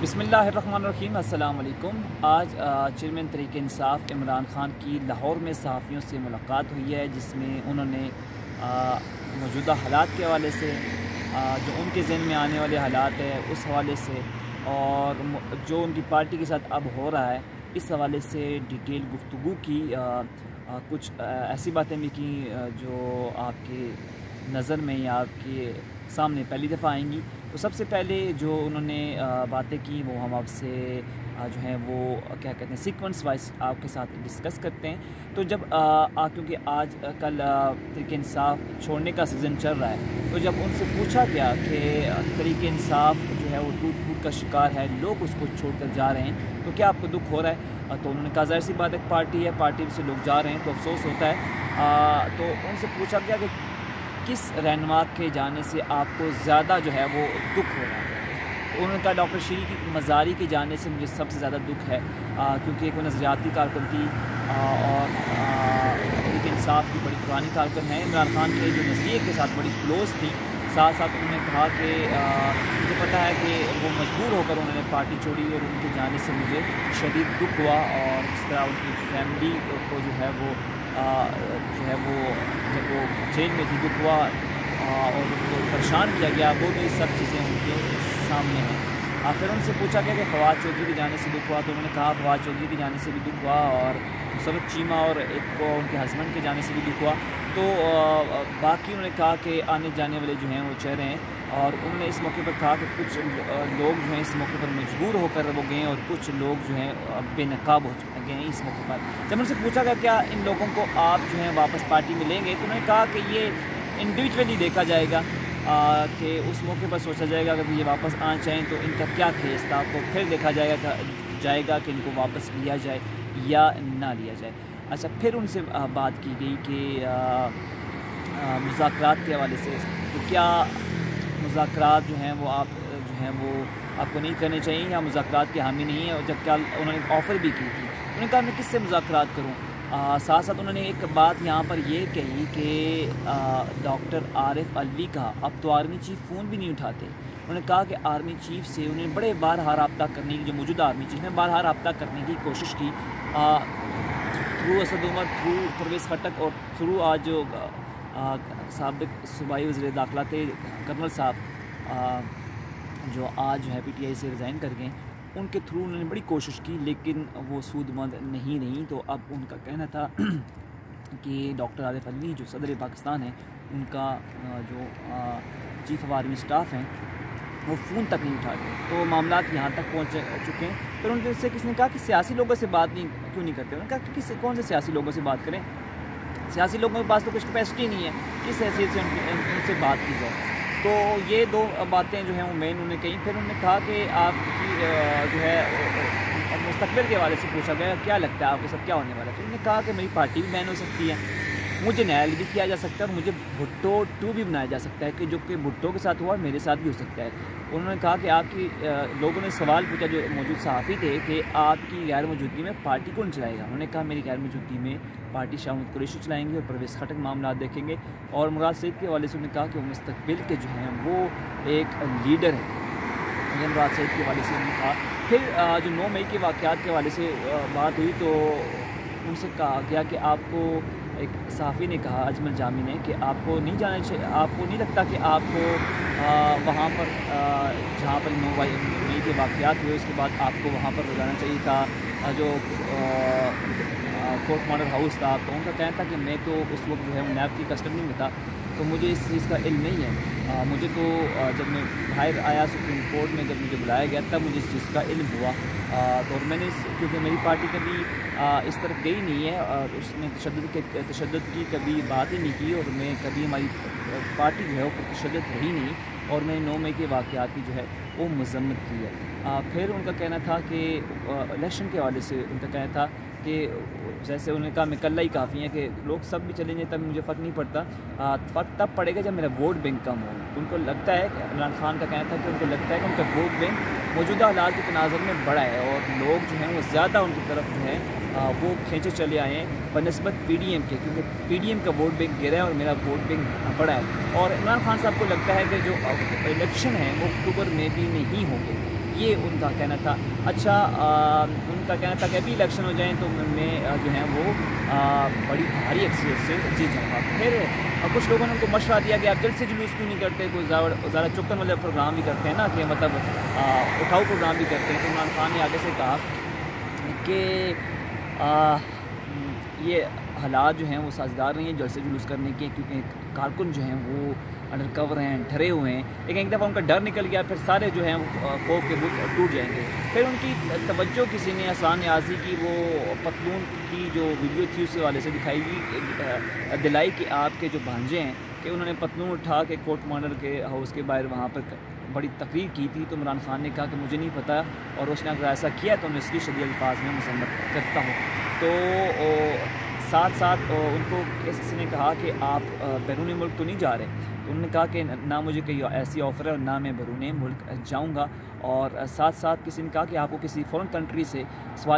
बिस्मिल्लाहिर्रहमानिर्रहीम। अस्सलाम वालेकुम। आज चेयरमैन तहरीक इंसाफ इमरान ख़ान की लाहौर में सहाफ़ियों से मुलाकात हुई है, जिसमें उन्होंने मौजूदा हालात के हवाले से जो उनके ज़हन में आने वाले हालात है उस हवाले से और जो उनकी पार्टी के साथ अब हो रहा है इस हवाले से डिटेल गुफ्तगू की। कुछ ऐसी बातें भी की जो आपके नज़र में या आपके सामने पहली दफ़ा आएंगी। तो सबसे पहले जो उन्होंने बातें की वो हम आपसे जो है वो क्या कहते हैं सीक्वेंस वाइज आपके साथ डिस्कस करते हैं। तो जब क्योंकि आज कल तहरीक इंसाफ छोड़ने का सीज़न चल रहा है, तो जब उनसे पूछा गया कि तहरीक इंसाफ जो है वो टूट फूट का शिकार है, लोग उसको छोड़कर जा रहे हैं, तो क्या आपको दुख हो रहा है? तो उन्होंने कहा ज़ाहिर सी बात है, पार्टी है, पार्टी से लोग जा रहे हैं तो अफसोस होता है। तो उनसे पूछा गया कि किस रहनुमा के जाने से आपको ज़्यादा जो है वो दुख हो रहा है? तो उन्होंने कहा डॉक्टर शरीक मज़ारी के जाने से मुझे सबसे ज़्यादा दुख है, क्योंकि एक नज़रियाती कारकुन थी और तहरीक इंसाफ की बड़ी पुरानी कारकुन है, इमरान ख़ान के जो नज़रिए के साथ बड़ी क्लोज़ थी। साथ साथ उन्होंने कहा कि मुझे पता है कि वो मजबूर होकर उन्होंने पार्टी छोड़ी और उनके जाने से मुझे शदीद दुख हुआ, और इस तरह उनकी फैमिली को जो है वो जब वो जेल में थी दुख हुआ और उनको परेशान किया गया, वो भी सब चीज़ें उनके सामने हैं। फिर उनसे पूछा गया कि फवाद चौधरी के जाने से दुख हुआ, तो उन्होंने कहा फवाद चौधरी के जाने से भी दुख हुआ और मुसरत चीमा और एक को उनके हस्बैंड के जाने से भी दुख हुआ। तो बाकी उन्होंने कहा कि आने जाने वाले जो हैं वो चेहरे हैं, और उन्होंने इस मौके पर कहा कि कुछ लोग जो हैं इस मौके पर मजबूर होकर वो गए और कुछ लोग जो हैं बेनकाब हो गए हैं इस मौके पर। जब उनसे पूछा गया क्या इन लोगों को आप जो हैं वापस पार्टी में लेंगे, तो उन्होंने कहा कि ये इंडिविजुअली देखा जाएगा, कि उस मौके पर सोचा जाएगा अगर ये वापस आना चाहें तो इनका क्या केस था, तो फिर देखा जाएगा कि इनको वापस लिया जाए या ना लिया जाए। अच्छा, फिर उनसे बात की गई कि मुज़ाकरात के हवाले से, तो क्या मुज़ाकरात जो हैं वो आपको नहीं करने चाहिए या मुज़ाकरात के हामी नहीं है, और जब क्या उन्होंने ऑफ़र भी की थी। उन्होंने कहा मैं किससे मुज़ाकरात करूँ। साथ साथ उन्होंने एक बात यहाँ पर ये कही कि डॉक्टर आरिफ अलवी का अब तो आर्मी चीफ़ फ़ोन भी नहीं उठाते। उन्होंने कहा कि आर्मी चीफ़ से उन्हें बड़े बारहा रब्ता करने की, जो मौजूदा आर्मी चीफ़ है, बारहा रब्ता करने की कोशिश की, थ्रू असद उमर, थ्रू परवेज़ खटक और थ्रू आज जो साबिक़ सूबाई वज़ीर दाखिला थे कर्नल साहब, जो आज जो है PTI से रिज़ाइन कर गए, उनके थ्रू उन्होंने बड़ी कोशिश की लेकिन वो सूदमंद नहीं रही। तो अब उनका कहना था कि डॉक्टर आरिफ अलवी जो सदर पाकिस्तान है, उनका जो चीफ़ ऑफ आर्मी स्टाफ हैं वो फ़ोन तक नहीं उठाते, तो मामला यहाँ तक पहुँच चुके हैं। फिर उनसे किसी ने कहा कि सियासी लोगों से बात क्यों नहीं करते। उन्होंने कहा कि कौन से सियासी लोगों से बात करें, सियासी लोगों के पास तो कुछ कैपेसिटी नहीं है, किस हैसियत से उनसे बात की जाए। तो ये दो बातें जो हैं वो मेन उन्होंने कही। फिर उन्होंने कहा कि आपकी जो है मुस्तक़बिल के हवाले से पूछा गया क्या लगता है आपके साथ क्या होने वाला है। तो उन्होंने कहा कि मेरी पार्टी भी बैन हो सकती है, मुझे न्यायालय भी किया जा सकता है और मुझे भुट्टो 2 भी बनाया जा सकता है, कि जो कि भुट्टो के साथ हुआ मेरे साथ भी हो सकता है। उन्होंने कहा कि आपकी लोगों ने सवाल पूछा जो मौजूद सहाफ़ी थे कि आपकी गैर मौजूदगी में पार्टी कौन चलाएगा। उन्होंने कहा मेरी गैर मौजूदगी में पार्टी शाह महमूद कुरैशी चलाएंगे और परवेज़ खटक मामला देखेंगे। और मुराद सईद के हवाले से उन्होंने कहा कि वो मुस्तक़बिल के जो हैं वो एक लीडर है। मुराद सईद के हवाले से उन्होंने कहा। फिर जो 9 मई के वाक़यात के हवाले से बात हुई, तो उनसे कहा गया कि आपको, एक सहाफ़ी ने कहा अजमल जामी ने, कि आपको नहीं जाना चाहिए, आपको नहीं लगता कि आपको वहाँ पर जहाँ पर 9 मई के वाक़यात हुए उसके बाद आपको वहाँ पर जाना चाहिए था, जो कोर्ट मॉडल हाउस था। तो उनका कहना था कि मैं तो उस वक्त जो है नैब की कस्टडी में था, तो मुझे इस चीज़ का इल्म नहीं है। मुझे तो जब मैं बाहर आया सुप्रीम कोर्ट में, जब मुझे बुलाया गया तब मुझे इस चीज़ का इल्म हुआ। तो मैंने क्योंकि मेरी पार्टी कभी इस तरफ गई नहीं है और उसने तशद्दुद की कभी बात ही नहीं की, और मैं कभी हमारी पार्टी जो है वो तशद्दुद रही नहीं, और मैंने 9 मई के वाक़यात की जो है वो मज़म्मत की है। फिर उनका कहना था कि इलेक्शन के हवाले से उनका कहना था कि जैसे उन्होंने कहा मैं कल्ला ही काफ़ी है, कि लोग सब भी चले जाएँ तब मुझे फ़र्क नहीं पड़ता, फ़र्क तब पड़ेगा जब मेरा वोट बैंक कम हो। उनको लगता है, इमरान ख़ान का कहना था कि उनको लगता है कि उनका वोट बैंक मौजूदा हालात के तनाज़ुर में बड़ा है और लोग जो हैं वो ज़्यादा उनकी तरफ जो है वो खींचे चले आए हैं बनस्बत PDM के, क्योंकि PDM का वोट बैंक गिरा है और मेरा वोट बैंक बड़ा है। और इमरान ख़ान साहब को लगता है कि जो इलेक्शन है वो अक्टूबर में भी नहीं होंगे, یہ ان کا کہنا تھا۔ اچھا ان کا کہنا تھا کہ ابھی الیکشن ہو جائیں تو میں جو ہیں وہ بڑی بھاری اکثریت سے جیت جاؤں گا۔ پھر کچھ لوگوں نے ان کو مشورہ دیا کہ آپ جلد سے جلوس کیوں نہیں کرتے، کوئی زیادہ چکن والے پروگرام بھی کرتے ہیں نا، کہ مطلب اٹھاؤ پروگرام بھی کرتے ہیں۔ تو عمران خان نے آگے سے کہا کہ یہ حالات جو ہیں وہ سازگار نہیں ہیں جلد سے جلوس کرنے کے، کیونکہ کارکن جو ہیں وہ انڈر کور ہیں، ڈرے ہوئے ہیں، لیکن ایک دفعہ ان کا ڈر نکل گیا پھر سارے جو ہیں خوف کے بت ٹوٹ جائیں گے۔ پھر ان کی توجہ کسی نے احسان نیازی کی وہ پتلون کی جو ویڈیو تھی اس حوالے سے دلائی کہ آپ کے جو بھانجے ہیں کہ انہوں نے پتلون اٹھا کے کورٹ مارڈر کے ہاؤس کے باہر وہاں پر بڑی تقریر کی تھی۔ تو عمران خان نے کہا کہ مجھے نہیں پتہ، اور اس نے اگر ایسا کیا تو میں اس کی شدید الفاظ میں مذمت کرتا ہوں۔ تو ساتھ ساتھ ان کو کسی نے کہا کہ آپ بیرون ملک تو نہیں جا رہے، تو انہوں نے کہا کہ نہ مجھے کوئی ایسی آفر ہے اور نہ میں بیرون ملک جاؤں گا۔ اور ساتھ ساتھ کسی نے کہا کہ آپ کو کسی فورن کنٹری سے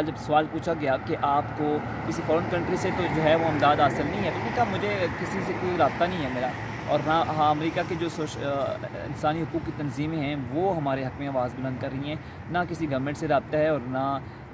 جب سوال پوچھا گیا کہ آپ کو کسی فورن کنٹری سے تو جو ہے وہ امداد حاصل نہیں ہے، تو انہوں نے کہا مجھے کسی سے کوئی رابطہ نہیں ہے میرا، اور نہ امریکہ کے جو انسانی حقوق کی تنظیمیں ہیں وہ ہمارے حق میں آواز بلند کر رہی ہیں، نہ کسی گورنمنٹ سے رابطہ ہے اور نہ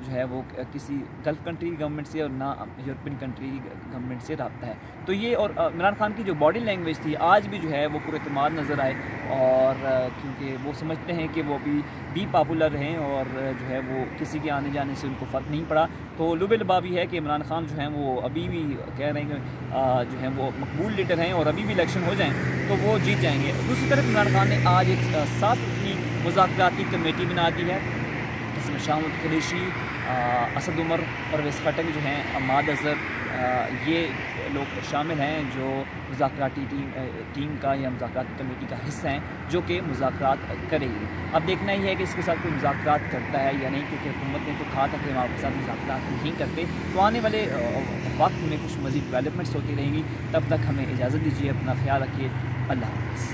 جو ہے وہ کسی گلف کنٹری کی گورنمنٹ سے اور نہ یورپین کنٹری کی گورنمنٹ سے رابطہ ہے۔ تو یہ، اور عمران خان کی جو باڈی لینگویج تھی آج بھی جو ہے وہ پر اعتماد نظر آئے، اور کیونکہ وہ سمجھتے ہیں کہ وہ ابھی بھی پاپولر ہیں اور جو ہے وہ کسی کے آنے جانے سے ان کو فرق نہیں پڑا۔ تو لب لباب ہے کہ عمران خان جو ہیں وہ ابھی بھی کہہ رہے ہیں کہ جو ہیں وہ مقبول لیڈر ہیں اور ابھی بھی الیکشن ہو جائیں تو وہ جیت جائیں گے۔ دوسری طرف عمران خان نے آج ایک 7 رکنی مذاکراتی کمیٹی بنا دی ہے، جس میں شاہ محمود قریشی، اسد عمر، پرویز خٹک جو ہیں، عماد اظہر، یہ لوگ شامل ہیں جو مذاکراتی ٹیم کا یا مذاکراتی کمیٹی کا حصہ ہیں جو کہ مذاکرات کرے گی۔ اب دیکھنا ہی ہے کہ اس کے ساتھ کوئی مذاکرات کرتا ہے یا نہیں، کیونکہ حکومت نے تو کہا تھا کہ ہم آپ کے ساتھ مذاکرات نہیں کرتے۔ تو آنے والے وقت میں کچھ مزید ڈیولپمنٹس ہوتی رہیں گی، تب تک ہمیں اجازت دیجیے، اپنا خیال رکھیے، اللہ حافظ۔